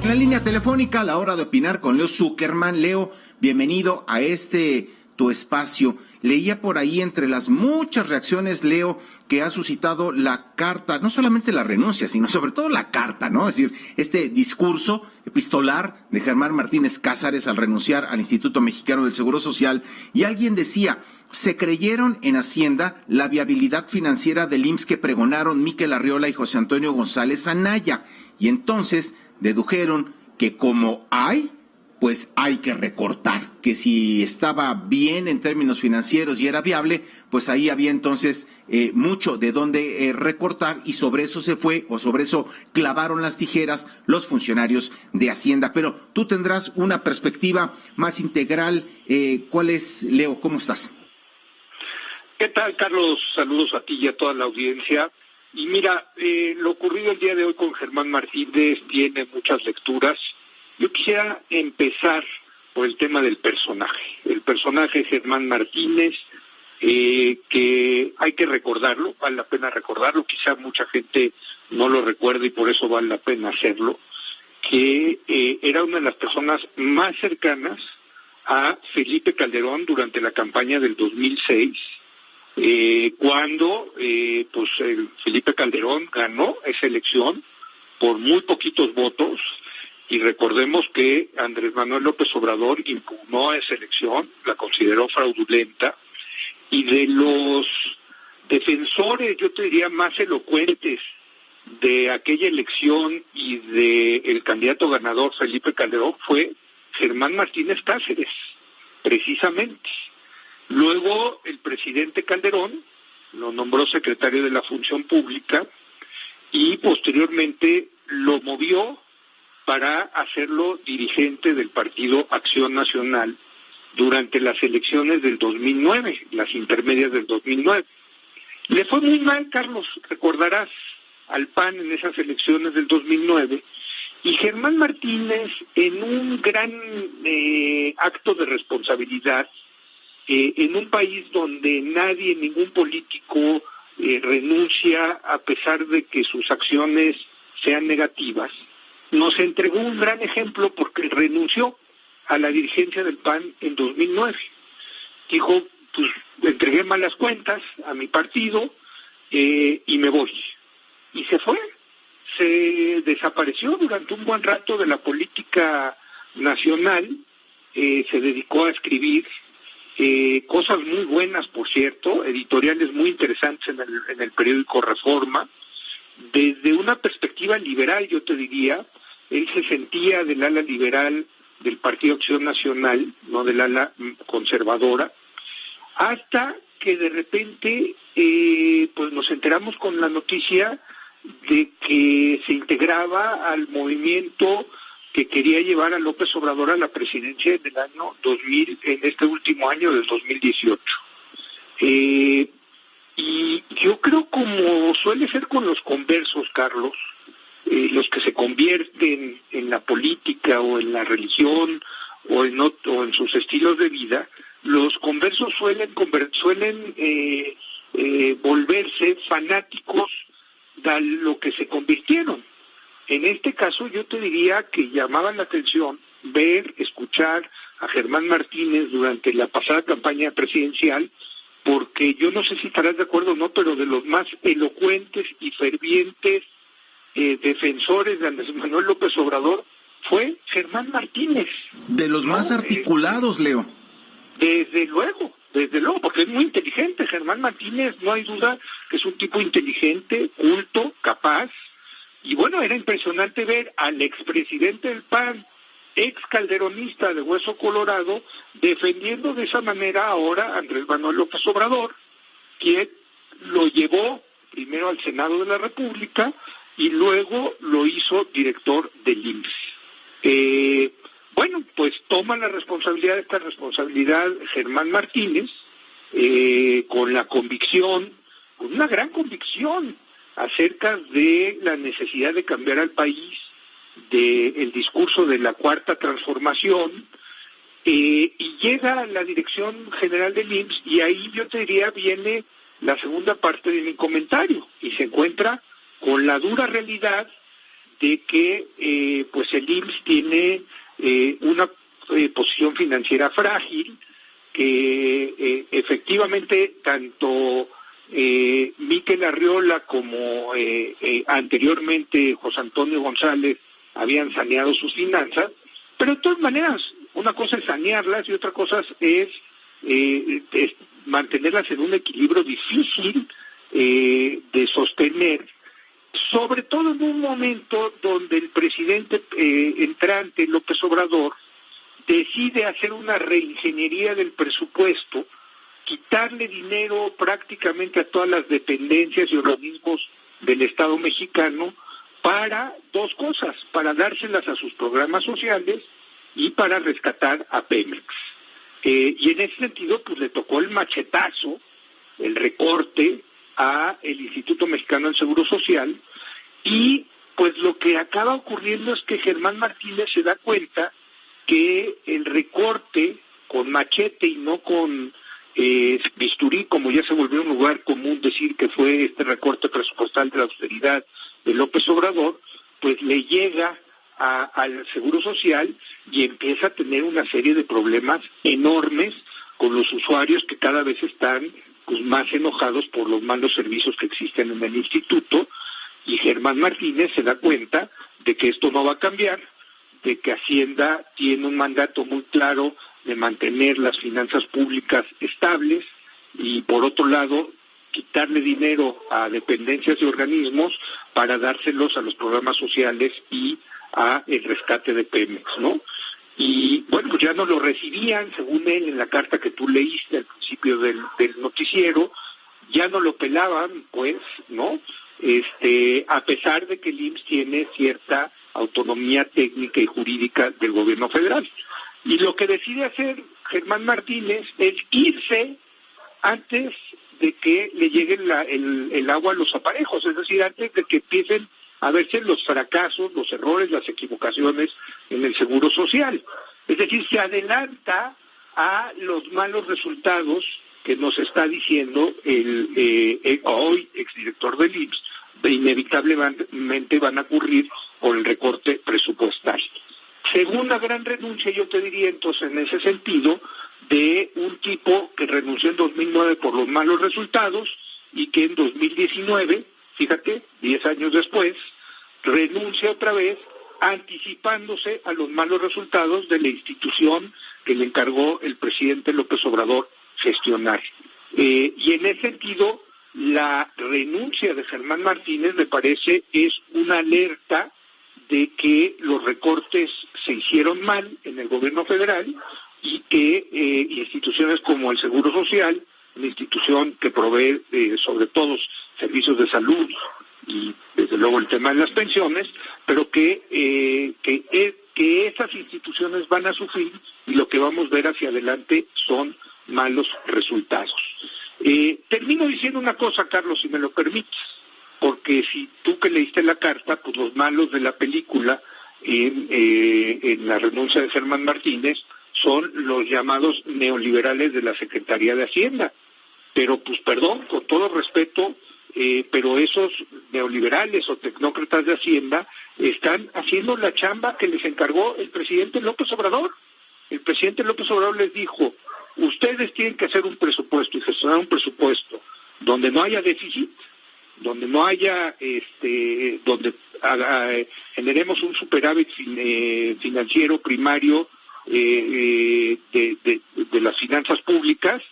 la línea telefónica a la hora de opinar con Leo Zuckerman. Leo, bienvenido a tu espacio. Leía por ahí entre las muchas reacciones, Leo, que ha suscitado la carta, no solamente la renuncia, sino sobre todo la carta, ¿no? Es decir, este discurso epistolar de Germán Martínez Cázares al renunciar al Instituto Mexicano del Seguro Social, y alguien decía: se creyeron en Hacienda la viabilidad financiera del IMSS que pregonaron Miquel Arriola y José Antonio González Anaya, y entonces dedujeron que como pues hay que recortar, que si estaba bien en términos financieros y era viable, pues ahí había entonces mucho de dónde recortar, y sobre eso se fue, o sobre eso clavaron las tijeras los funcionarios de Hacienda. Pero tú tendrás una perspectiva más integral. ¿Cuál es, Leo? ¿Cómo estás? ¿Qué tal, Carlos? Saludos a ti y a toda la audiencia. Y mira, lo ocurrido el día de hoy con Germán Martínez tiene muchas lecturas. Yo quisiera empezar por el tema del personaje. El personaje Germán Martínez, que hay que recordarlo, vale la pena recordarlo, quizá mucha gente no lo recuerde y por eso vale la pena hacerlo, que era una de las personas más cercanas a Felipe Calderón durante la campaña del 2006, cuando Felipe Calderón ganó esa elección por muy poquitos votos. Y recordemos que Andrés Manuel López Obrador impugnó esa elección, la consideró fraudulenta, y de los defensores, yo te diría, más elocuentes de aquella elección y de el candidato ganador Felipe Calderón fue Germán Martínez Cáceres, precisamente. Luego el presidente Calderón lo nombró secretario de la Función Pública y posteriormente lo movió para hacerlo dirigente del Partido Acción Nacional durante las elecciones del 2009, las intermedias del 2009. Le fue muy mal, Carlos, recordarás, al PAN en esas elecciones del 2009, y Germán Martínez, en un gran acto de responsabilidad, en un país donde nadie, ningún político renuncia a pesar de que sus acciones sean negativas, nos entregó un gran ejemplo porque renunció a la dirigencia del PAN en 2009. Dijo, pues entregué malas cuentas a mi partido y me voy. Y se fue, se desapareció durante un buen rato de la política nacional, se dedicó a escribir cosas muy buenas, por cierto, editoriales muy interesantes en el periódico Reforma. Desde una perspectiva liberal, yo te diría, él se sentía del ala liberal del Partido Acción Nacional, no del ala conservadora, hasta que de repente pues nos enteramos con la noticia de que se integraba al movimiento que quería llevar a López Obrador a la presidencia en el año 2000, en este último año del 2018. Y yo creo, como suele ser con los conversos, Carlos, los que se convierten en la política o en la religión o en sus estilos de vida, los conversos suelen volverse fanáticos de lo que se convirtieron. En este caso yo te diría que llamaba la atención escuchar a Germán Martínez durante la pasada campaña presidencial, porque yo no sé si estarás de acuerdo o no, pero de los más elocuentes y fervientes defensores de Andrés Manuel López Obrador fue Germán Martínez. De los más articulados, Leo. Desde luego, porque es muy inteligente. Germán Martínez, no hay duda que es un tipo inteligente, culto, capaz. Y bueno, era impresionante ver al expresidente del PAN, ex calderonista de Hueso Colorado, defendiendo de esa manera ahora a Andrés Manuel López Obrador, quien lo llevó primero al Senado de la República y luego lo hizo director del IMSS. Bueno, pues toma esta responsabilidad Germán Martínez, con una gran convicción acerca de la necesidad de cambiar al país, del discurso de la Cuarta Transformación, y llega a la dirección general del IMSS, y ahí yo te diría viene la segunda parte de mi comentario, y se encuentra con la dura realidad de que pues el IMSS tiene una posición financiera frágil, que efectivamente tanto Miquel Arriola como anteriormente José Antonio González habían saneado sus finanzas, pero de todas maneras, una cosa es sanearlas y otra cosa es mantenerlas en un equilibrio difícil de sostener, sobre todo en un momento donde el presidente entrante, López Obrador, decide hacer una reingeniería del presupuesto, quitarle dinero prácticamente a todas las dependencias y organismos del Estado mexicano para dos cosas, para dárselas a sus programas sociales y para rescatar a Pemex. Y en ese sentido, pues le tocó el machetazo, el recorte a el Instituto Mexicano del Seguro Social, y pues lo que acaba ocurriendo es que Germán Martínez se da cuenta que el recorte con machete y no con bisturí, como ya se volvió un lugar común decir que fue este recorte presupuestal de la austeridad de López Obrador, pues le llega al Seguro Social y empieza a tener una serie de problemas enormes con los usuarios que cada vez están pues más enojados por los malos servicios que existen en el instituto, y Germán Martínez se da cuenta de que esto no va a cambiar, de que Hacienda tiene un mandato muy claro de mantener las finanzas públicas estables y por otro lado quitarle dinero a dependencias y organismos para dárselos a los programas sociales y a el rescate de Pemex, ¿no? Y bueno, pues ya no lo recibían, según él, en la carta que tú leíste al principio del noticiero, ya no lo pelaban, pues, ¿no? A pesar de que el IMSS tiene cierta autonomía técnica y jurídica del gobierno federal. Y lo que decide hacer Germán Martínez es irse antes de que le llegue el agua a los aparejos, es decir, antes de que empiecen a verse los fracasos, los errores, las equivocaciones en el Seguro Social. Es decir, se adelanta a los malos resultados que nos está diciendo el hoy exdirector del IMSS, de inevitablemente van a ocurrir con el recorte presupuestal. Segunda gran renuncia, yo te diría entonces en ese sentido, de un tipo que renunció en 2009 por los malos resultados y que en 2019, fíjate, 10 años después, renuncia otra vez anticipándose a los malos resultados de la institución que le encargó el presidente López Obrador gestionar. Y en ese sentido, la renuncia de Germán Martínez, me parece, es una alerta de que los recortes se hicieron mal en el gobierno federal y que instituciones como el Seguro Social, una institución que provee sobre todo servicios de salud y desde luego el tema de las pensiones, pero que estas instituciones van a sufrir y lo que vamos a ver hacia adelante son malos resultados. Termino diciendo una cosa, Carlos, si me lo permites, porque si tú que leíste la carta, pues los malos de la película en la renuncia de Germán Martínez son los llamados neoliberales de la Secretaría de Hacienda. Pero pues perdón, con todo respeto, pero esos neoliberales o tecnócratas de Hacienda están haciendo la chamba que les encargó el presidente López Obrador. El presidente López Obrador les dijo: ustedes tienen que hacer un presupuesto y gestionar un presupuesto donde no haya déficit, donde no haya, donde generemos un superávit financiero primario de las finanzas públicas,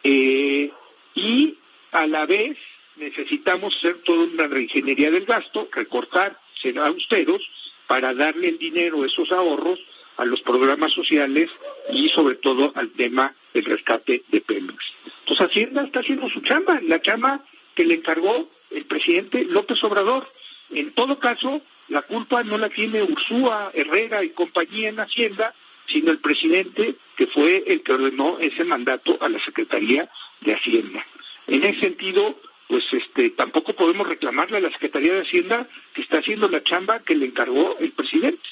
y a la vez necesitamos hacer toda una reingeniería del gasto, recortar, ser austeros, para darle el dinero, esos ahorros, a los programas sociales y sobre todo al tema del rescate de Pemex. Entonces Hacienda está haciendo su chamba, la chamba que le encargó el presidente López Obrador. En todo caso, la culpa no la tiene Ursúa, Herrera y compañía en Hacienda, sino el presidente, que fue el que ordenó ese mandato a la Secretaría de Hacienda. En ese sentido, pues tampoco podemos reclamarle a la Secretaría de Hacienda que está haciendo la chamba que le encargó el presidente.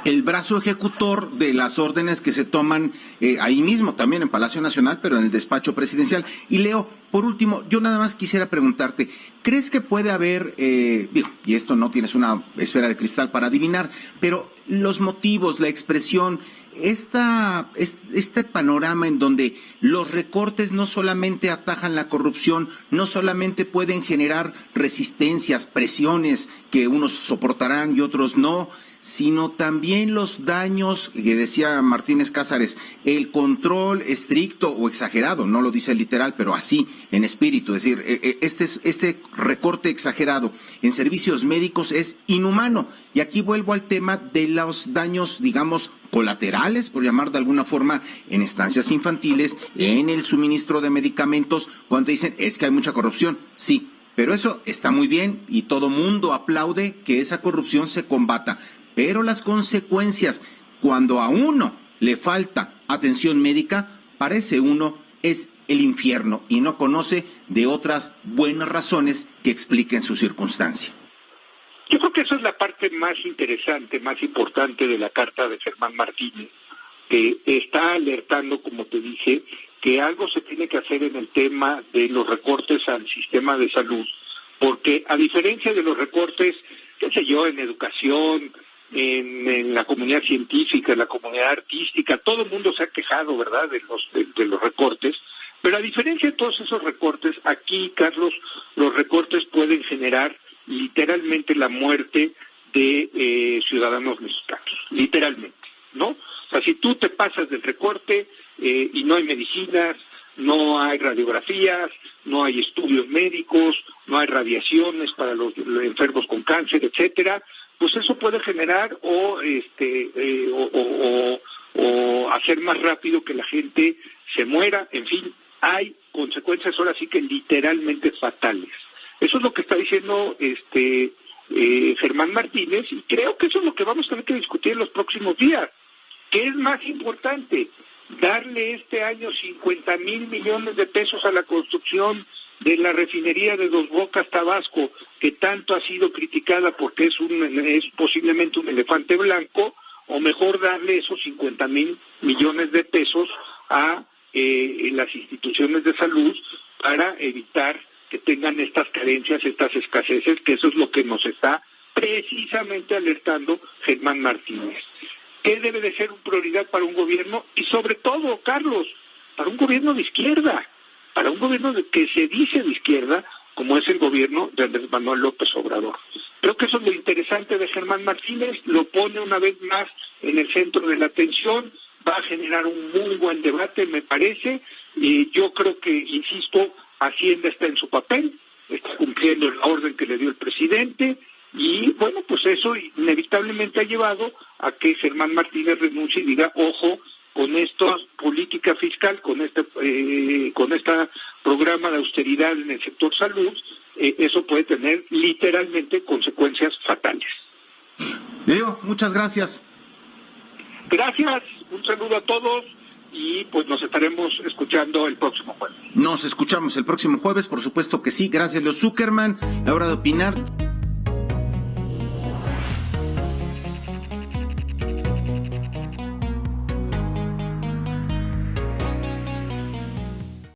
el brazo ejecutor de las órdenes que se toman ahí mismo, también en Palacio Nacional, pero en el despacho presidencial. Y Leo, por último, yo nada más quisiera preguntarte, ¿crees que puede haber, y esto no tienes una esfera de cristal para adivinar, pero los motivos, la expresión, este panorama en donde los recortes no solamente atajan la corrupción, no solamente pueden generar resistencias, presiones que unos soportarán y otros no, sino también los daños, que decía Martínez Cázares, el control estricto o exagerado, no lo dice literal, pero así, en espíritu, es decir, este recorte exagerado en servicios médicos es inhumano. Y aquí vuelvo al tema de los daños, digamos, colaterales, por llamar de alguna forma, en estancias infantiles, en el suministro de medicamentos, cuando dicen, es que hay mucha corrupción, sí, pero eso está muy bien y todo mundo aplaude que esa corrupción se combata. Pero las consecuencias, cuando a uno le falta atención médica, parece uno es el infierno y no conoce de otras buenas razones que expliquen su circunstancia. Yo creo que esa es la parte más interesante, más importante de la carta de Germán Martínez, que está alertando, como te dije, que algo se tiene que hacer en el tema de los recortes al sistema de salud, porque a diferencia de los recortes, qué sé yo, en educación, en la comunidad científica, en la comunidad artística, todo el mundo se ha quejado, ¿verdad?, de los recortes, pero a diferencia de todos esos recortes, aquí, Carlos, los recortes pueden generar literalmente la muerte de ciudadanos mexicanos, literalmente, ¿no? O sea, si tú te pasas del recorte y no hay medicinas, no hay radiografías, no hay estudios médicos, no hay radiaciones para los enfermos con cáncer, etcétera, pues eso puede generar o hacer más rápido que la gente se muera. En fin, hay consecuencias ahora sí que literalmente fatales. Eso es lo que está diciendo Germán Martínez, y creo que eso es lo que vamos a tener que discutir en los próximos días. ¿Qué es más importante? Darle este año 50,000 millones de pesos a la construcción de la refinería de Dos Bocas, Tabasco, que tanto ha sido criticada porque es posiblemente un elefante blanco, o mejor darle esos 50,000 millones de pesos a las instituciones de salud para evitar que tengan estas carencias, estas escaseces, que eso es lo que nos está precisamente alertando Germán Martínez. ¿Qué debe de ser una prioridad para un gobierno? Y sobre todo, Carlos, para un gobierno de izquierda, para un gobierno que se dice de izquierda, como es el gobierno de Andrés Manuel López Obrador. Creo que eso es lo interesante de Germán Martínez, lo pone una vez más en el centro de la atención, va a generar un muy buen debate, me parece, y yo creo que, insisto, Hacienda está en su papel, está cumpliendo la orden que le dio el presidente, y bueno, pues eso inevitablemente ha llevado a que Germán Martínez renuncie y diga, ojo, con esta política fiscal, con este programa de austeridad en el sector salud, eso puede tener literalmente consecuencias fatales. Leo, muchas gracias. Gracias, un saludo a todos y pues nos estaremos escuchando el próximo jueves. Nos escuchamos el próximo jueves, por supuesto que sí. Gracias, Leo Zuckerman. La hora de opinar.